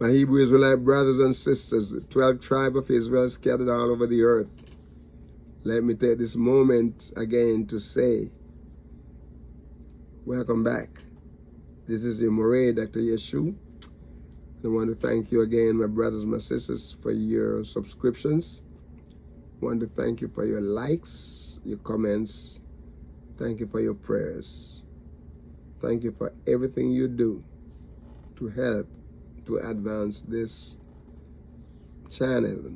My Hebrew Israelite brothers and sisters, the 12 tribes of Israel scattered all over the earth. Let me take this moment again to say, welcome back. This is your Moray, Dr. Yeshu. I want to thank you again, my brothers and my sisters, for your subscriptions. I want to thank you for your likes, your comments. Thank you for your prayers. Thank you for everything you do to help to advance this channel,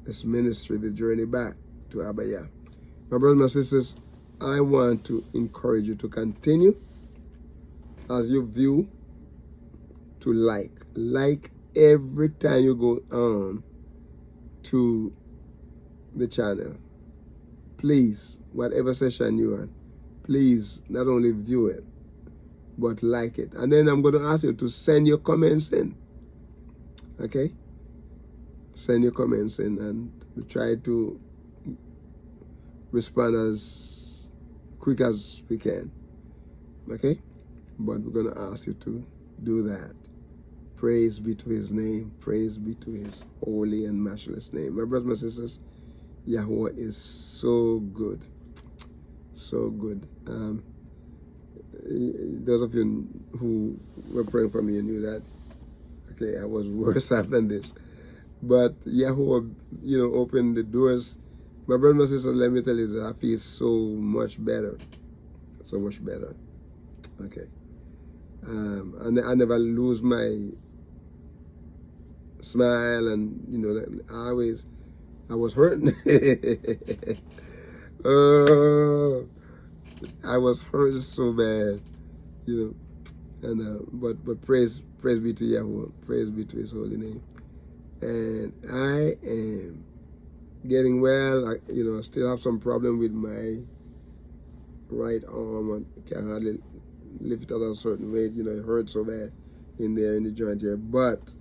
this ministry, the journey back to YAHUAH. My brothers and my sisters, I want to encourage you to continue as you view to like every time you go on to the channel. Please, whatever session you're on, please not only view it, but like it. And then I'm going to ask you to send your comments in. Okay? Send your comments in and we'll try to respond as quick as we can. Okay? But we're going to ask you to do that. Praise be to his name. Praise be to his holy and matchless name. My brothers and sisters, YAHUAH is so good. So good. Those of you who were praying for me knew that, okay, I was worse off than this. But YAHUAH, opened the doors. My brother and sister, let me tell you that I feel so much better. So much better. Okay. And I never lose my smile, and, I was hurting. Oh, I was hurt so bad, and but praise be to YAHUAH, praise be to his holy name. And I am getting well. I still have some problem with my right arm. I can't hardly lift it at a certain weight. It hurts so bad in there in the joint here. But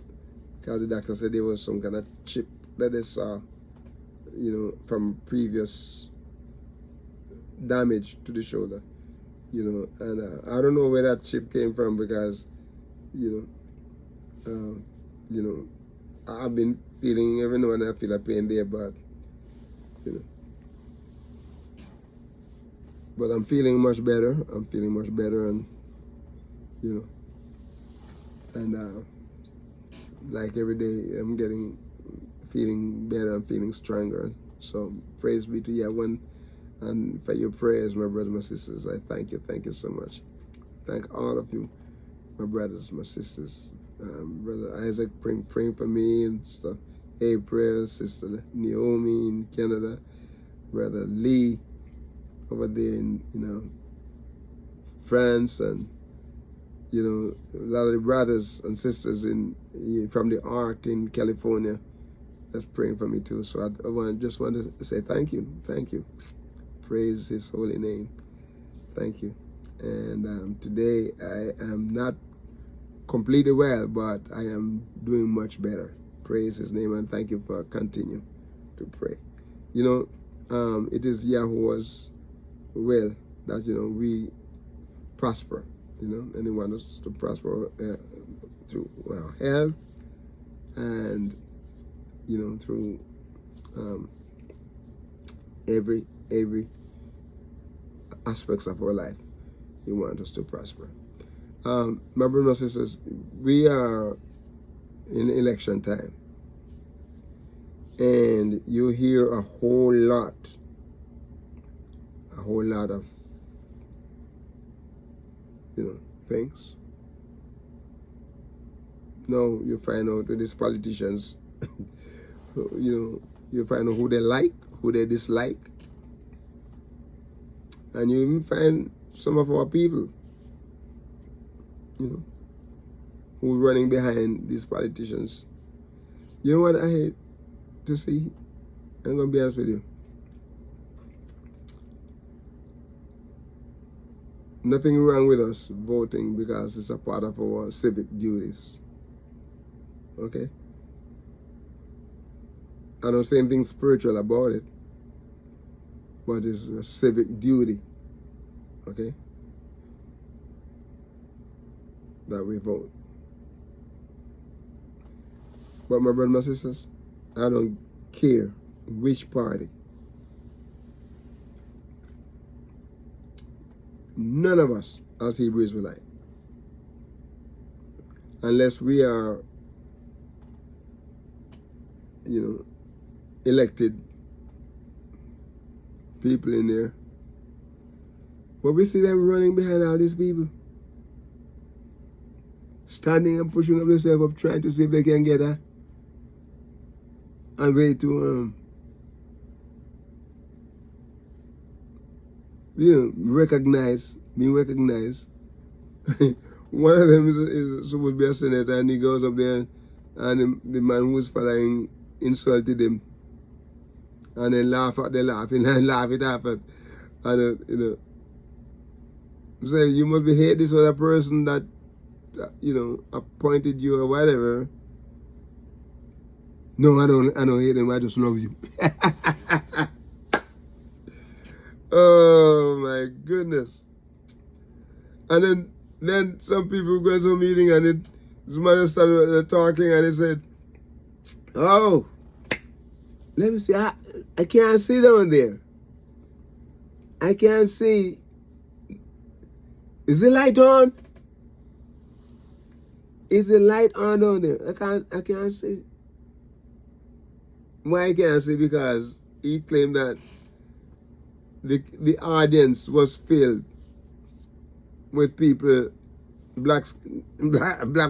because the doctor said there was some kind of chip that they saw, from previous damage to the shoulder, and I don't know where that chip came from because, I've been feeling every now and then I feel a pain there, but but I'm feeling much better. I'm feeling much better, and and like every day I'm feeling better. I'm feeling stronger. So praise be to YAHUAH. And for your prayers, my brothers, my sisters, I thank you. Thank you so much. Thank all of you, my brothers, my sisters. Brother Isaac praying for me and stuff. April, Sister Naomi in Canada, Brother Lee over there in France, and a lot of the brothers and sisters from the Ark in California that's praying for me too. So I just want to say thank you. Thank you. Praise his holy name. Thank you. And today I am not completely well, but I am doing much better. Praise his name, and thank you for continue to pray. It is YAHUAH's will that we prosper. And he wants us to prosper through health and through every aspects of our life. He wants us to prosper. My brothers and sisters, we are in election time, and you hear a whole lot of things. No, you find out with these politicians, you find out who they like, who they dislike, and you even find some of our people, who are running behind these politicians. You know what I hate to see? I'm going to be honest with you. Nothing wrong with us voting because it's a part of our civic duties. Okay? I don't say anything spiritual about it, but it's a civic duty. Okay? That we vote. But my brothers, my sisters, I don't care which party. None of us as Hebrew Israelite, unless we are, elected people in there. But we see them running behind all these people, standing and pushing themselves up, trying to see if they can get a way to being recognized. One of them is supposed to be a senator, and he goes up there, and the man who was following insulted him, and then they laughing and laugh it off, and say, you must be hate this other person that appointed you or whatever. No, I don't hate him, I just love you. Oh my goodness. And then some people go to a meeting, and this man started talking, and he said, oh, let me see, I can't see down there. I can't see. Is the light on? Is the light on down there? I can't see. Why I can't see? Because he claimed that the audience was filled with people, black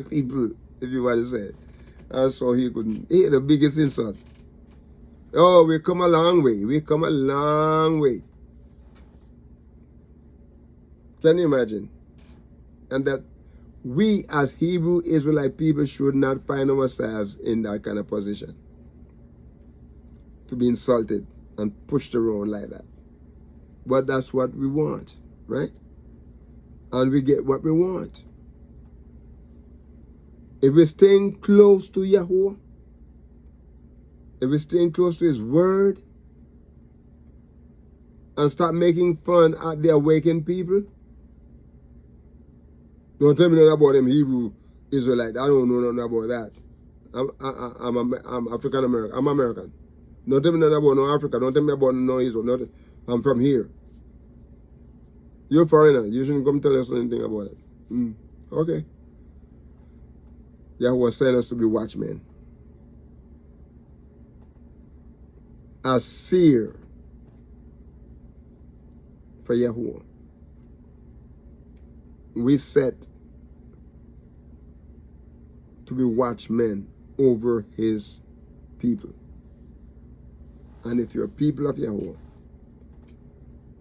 people, if you want to say it. And so he couldn't. He had the biggest insult. Oh, we come a long way. We come a long way. Can you imagine? And that we as Hebrew Israelite people should not find ourselves in that kind of position, to be insulted and pushed around like that. But that's what we want, right? And we get what we want. If we're staying close to Yahuwah, if we're staying close to His Word, and start making fun at the awakened people, don't tell me nothing about them Hebrew Israelite. I don't know nothing about that. I'm African American. I'm American. Don't tell me nothing about no Africa. Don't tell me about no Israel. Nothing. I'm from here. You're a foreigner. You shouldn't come tell us anything about it. Okay. Yahuwah sent us to be watchmen. As seer for Yahuwah. We set to be watchmen over His people. And if you're people of Yahuwah,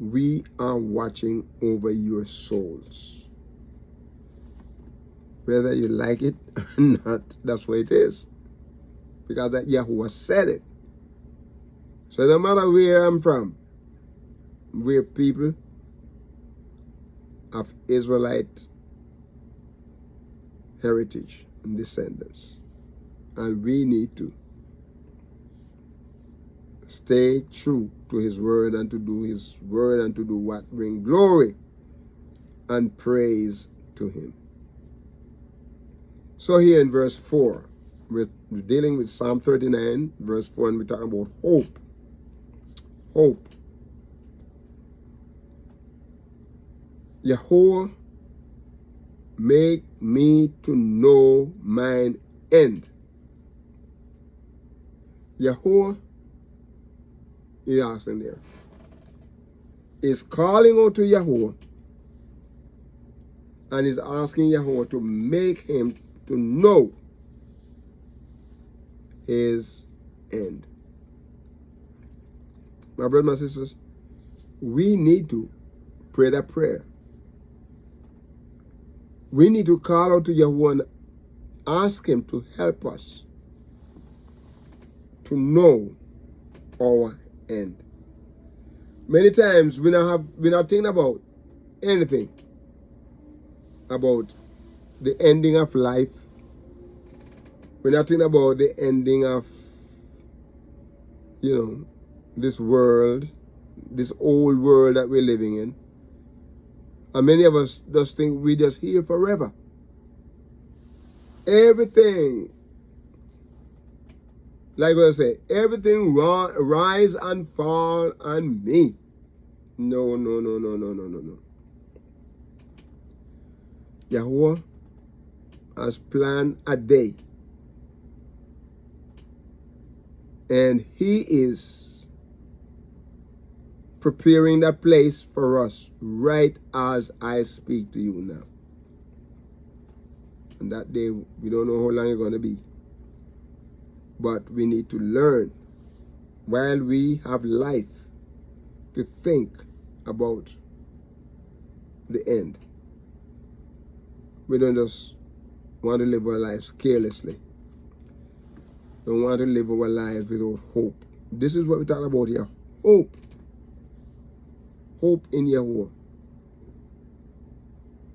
we are watching over your souls. Whether you like it or not, that's what it is. Because that Yahuwah said it. So no matter where I'm from, we're people of Israelite heritage and descendants. And we need to stay true to His Word, and to do His Word, and to do what bring glory and praise to Him. So here in verse 4, we're dealing with Psalm 39, verse 4, and we're talking about hope. Hope. Yahuwah, make me to know mine end. Yahuwah, he asking there, is calling out to Yahuwah, and is asking Yahuwah to make him to know his end. My brothers, my sisters, we need to pray that prayer. We need to call out to Yahuwah and ask Him to help us to know our end. Many times we're not thinking about anything about the ending of life. We're not thinking about the ending of, this world, this old world that we're living in. And many of us just think we just here forever. Everything Like I say, everything rise and fall on me. No, no, no, no, no, no, no, no. Yahuwah has planned a day, and He is preparing that place for us right as I speak to you now. And that day, we don't know how long it's going to be. But we need to learn while we have life to think about the end. We don't just want to live our lives carelessly. Don't want to live our lives without hope. This is what we talk about here. Hope. Hope in Yahuwah.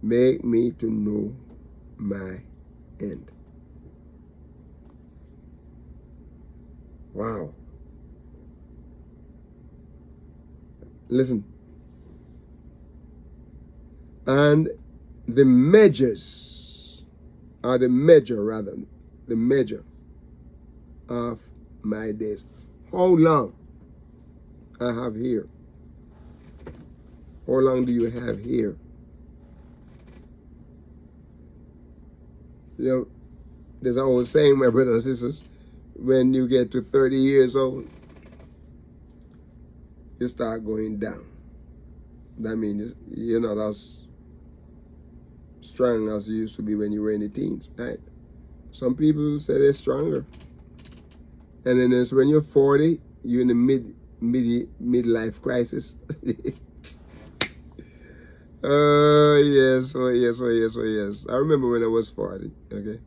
Make me to know my end. Wow. Listen. And the measures, or the measure of my days. How long I have here? How long do you have here? You know, there's an old saying, my brothers and sisters, when you get to 30 years old, you start going down. That means you're not as strong as you used to be when you were in the teens, right? Some people say they're stronger. And then it's when you're 40, you're in the midlife crisis. Oh yes, oh yes, oh yes, oh yes. I remember when I was 40, okay?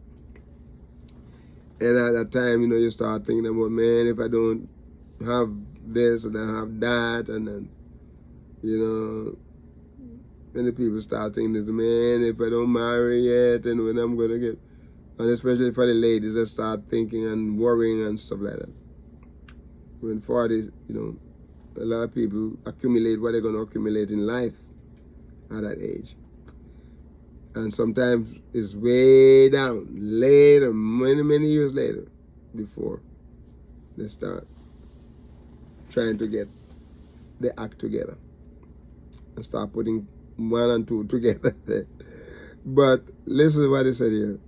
And at that time, you know, you start thinking about, man, if I don't have this and I have that, and then, you know, many people start thinking this, man, if I don't marry yet, and when I'm going to get, and especially for the ladies that start thinking and worrying and stuff like that. When 40, you know, a lot of people accumulate what they're going to accumulate in life at that age. And sometimes it's way down, later, many, many years later, before they start trying to get the act together and start putting 1 and 2 together. But listen to what he said here.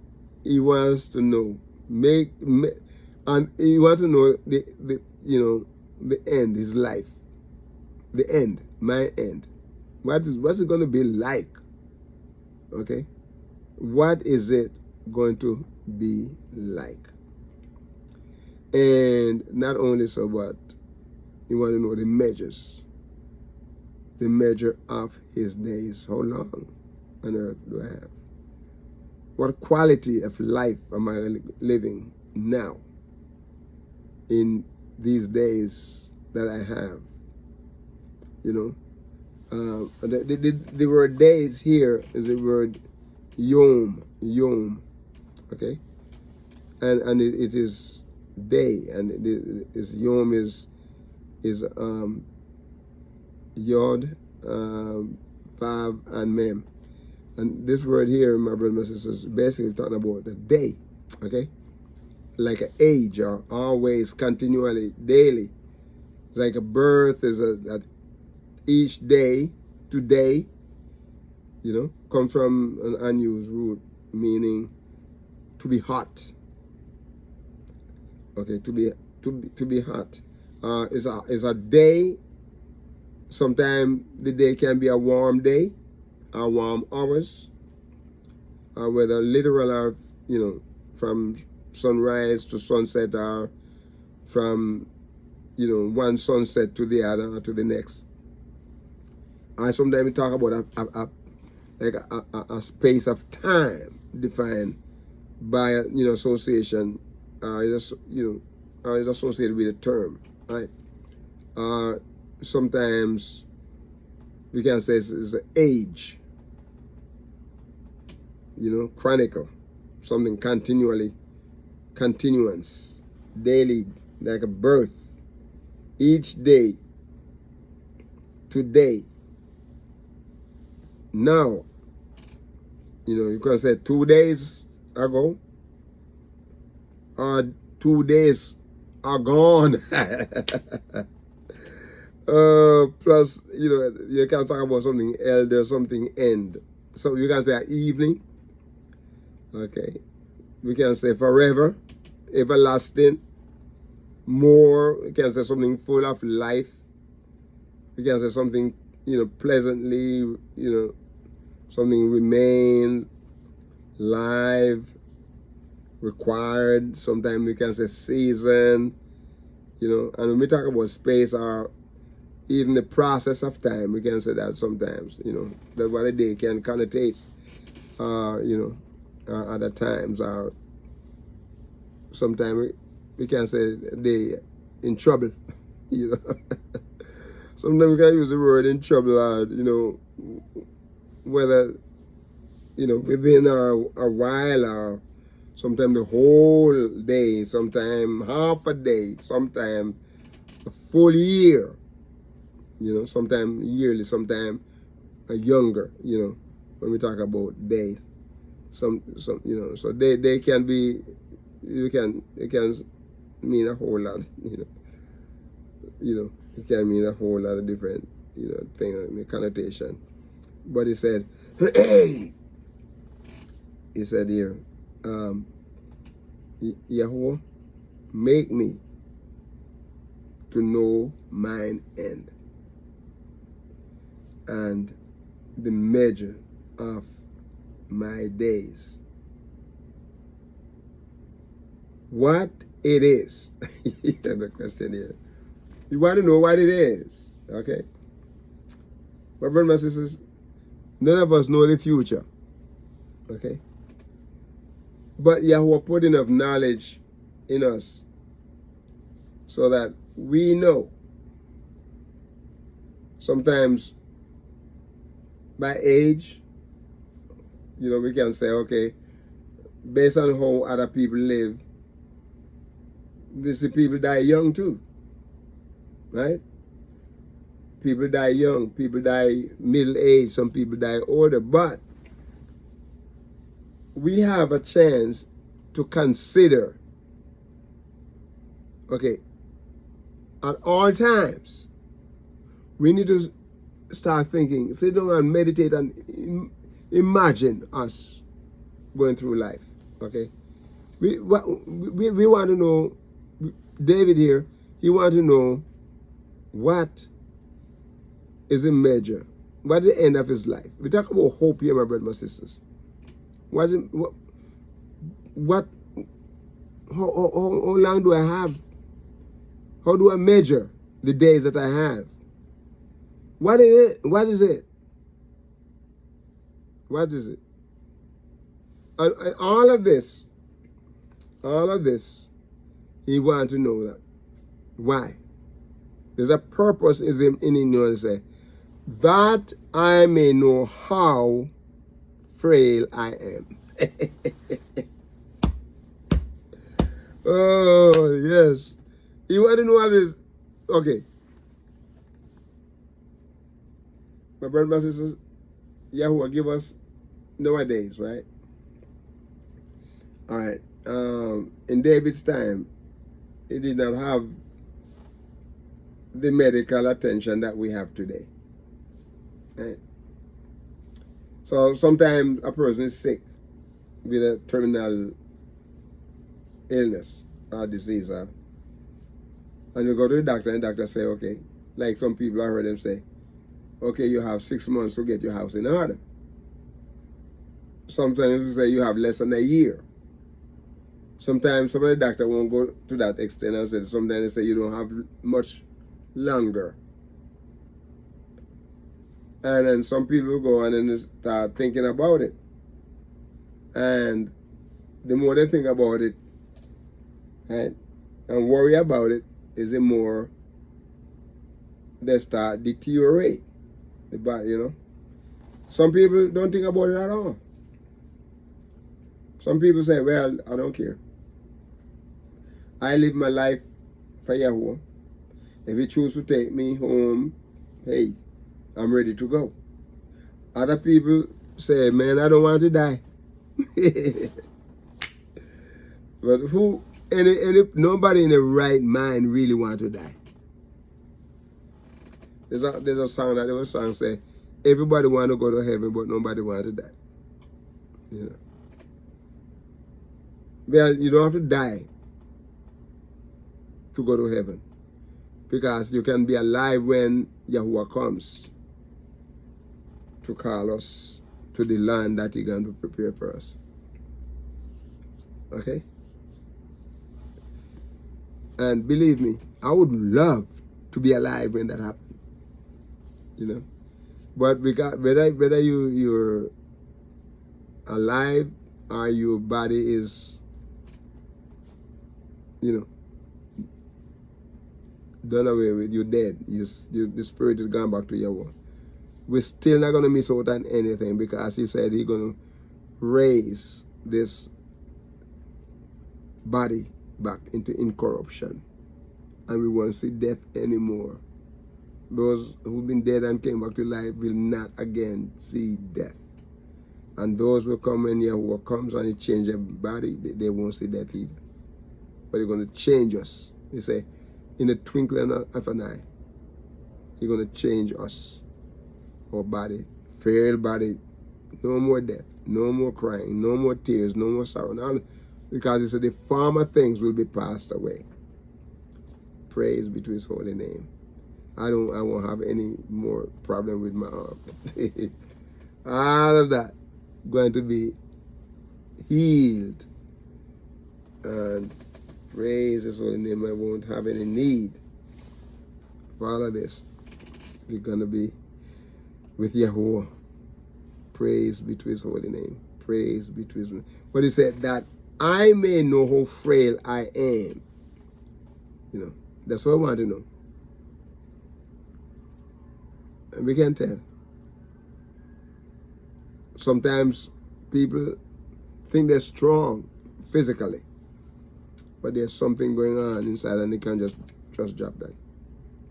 He wants to know, and he wants to know the you know, the end, his life, the end, my end. What's it going to be like? Okay, what is it going to be like? And not only so, but you want to know the measures, the measure of his days. How long on earth do I have? What quality of life am I living now in these days that I have? You know, the word days here is the word yom, okay, and it is day, and yom is yod, vav, and mem, and this word here, my brothers and sisters, basically talking about the day, okay, like an age, or always, continually, daily. It's like a birth is that each day, today, you know, come from an unused root, meaning to be hot. Okay, to be hot. Is a day. Sometimes the day can be a warm day, or warm hours, whether literal or, you know, from sunrise to sunset, or from, you know, one sunset to the other or to the next. Sometimes we talk about a space of time defined by, you know, association, is associated with a term, right? Sometimes we can say it's an age, you know, chronicle, something continuance, daily, like a birth, each day, today, now. You know, you can say 2 days ago, or 2 days are gone. Plus, you know, you can talk about something elder, something end. So you can say evening. Okay. We can say forever, everlasting, more. We can say something full of life. We can say something, you know, pleasantly, you know, something remain, live, required. Sometimes we can say season, you know. And when we talk about space or even the process of time, we can say that sometimes, you know. That's what a day can connotate, you know, other times. Or sometimes we can say they in trouble, you know. Sometimes we can use the word in trouble, or, you know, whether, you know, within a while, or sometimes the whole day, sometimes half a day, sometimes a full year, you know, sometimes yearly, sometimes a younger, you know, when we talk about days. Some you know, so they can be, it can mean a whole lot, you know, it can mean a whole lot of different, you know, thing, connotation. But he said, he said here, Yahuwah, make me to know mine end and the measure of my days. What it is. The question here. You want to know what it is. Okay? My brothers and sisters, none of us know the future. Okay? But Yahuwah put enough knowledge in us so that we know. Sometimes by age, you know, we can say, okay, based on how other people live, these people die young too. Right? People die young, people die middle age, some people die older, but we have a chance to consider, okay, at all times, we need to start thinking, sit down and meditate and imagine us going through life, okay? We want to know, David here, he wants to know what is the measure, what is the end of his life. We talk about hope here, my brothers and sisters. How long do I have? How do I measure the days that I have? What is it? What is it? What is it? And all of this, he wants to know that. Why? There's a purpose in him, say, that I may know how frail I am. Oh, yes. You want to know what is? Okay. My brothers and sisters, Yahuwah give us nowadays, right? All right. In David's time, he did not have the medical attention that we have today. Right? So sometimes a person is sick with a terminal illness or disease, and you go to the doctor, and the doctor say, okay, like some people I heard them say, okay, you have 6 months to get your house in order. Sometimes we say you have less than a year. Sometimes some of the doctor won't go to that extent and say, sometimes they say you don't have much longer. And then some people go on and start thinking about it. And the more they think about it, right, and worry about it, is the more they start deteriorate the body, you know. Some people don't think about it at all. Some people say, well, I don't care. I live my life for Yahuwah. If he chooses to take me home, hey, I'm ready to go. Other people say, man, I don't want to die. But who nobody in the right mind really want to die. There's a song that was song say, everybody want to go to heaven, but nobody want to die. You know. Well, you don't have to die to go to heaven, because you can be alive when Yahuwah comes to call us to the land that He's going to prepare for us. Okay? And believe me, I would love to be alive when that happens. You know? But because whether you're alive or your body is, you know, done away with, you're dead. The spirit is gone back to Yahuwah. We're still not going to miss out on anything, because He said He's going to raise this body back into incorruption, and we won't see death anymore. Those who've been dead and came back to life will not again see death. And those will come when Yahuwah comes and He changes their body, they won't see death either. But He's going to change us. He say, in the twinkling of an eye, He's going to change us. Our body, frail body, no more death, no more crying, no more tears, no more sorrow. Now, because He said the former things will be passed away. Praise be to His holy name. I won't have any more problem with my arm. All of that going to be healed. And praise His holy name. I won't have any need for all of this. We're going to be with Yahuwah. Praise be to His holy name. Praise be to His name. But He said that I may know how frail I am. You know, that's what I want to know. And we can tell. Sometimes people think they're strong physically, but there's something going on inside and they can't just drop that.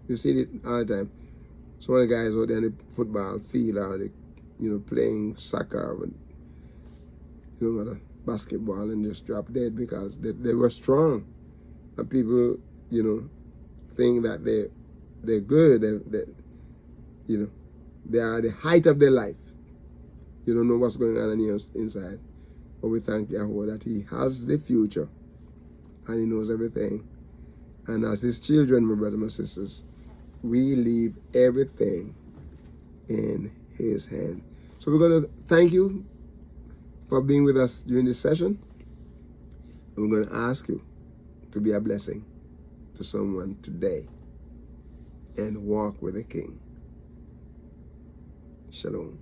You see it all the time. Some of the guys out there in the football field, or they, you know, playing soccer, and, you know, basketball, and just drop dead because they were strong. And people, you know, think that they're good. They you know, they are at the height of their life. You don't know what's going on your inside. But we thank Yahuwah that He has the future and He knows everything. And as His children, my brothers and sisters, we leave everything in His hand. So we're going to thank you for being with us during this session. And we're going to ask you to be a blessing to someone today and walk with the King. Shalom.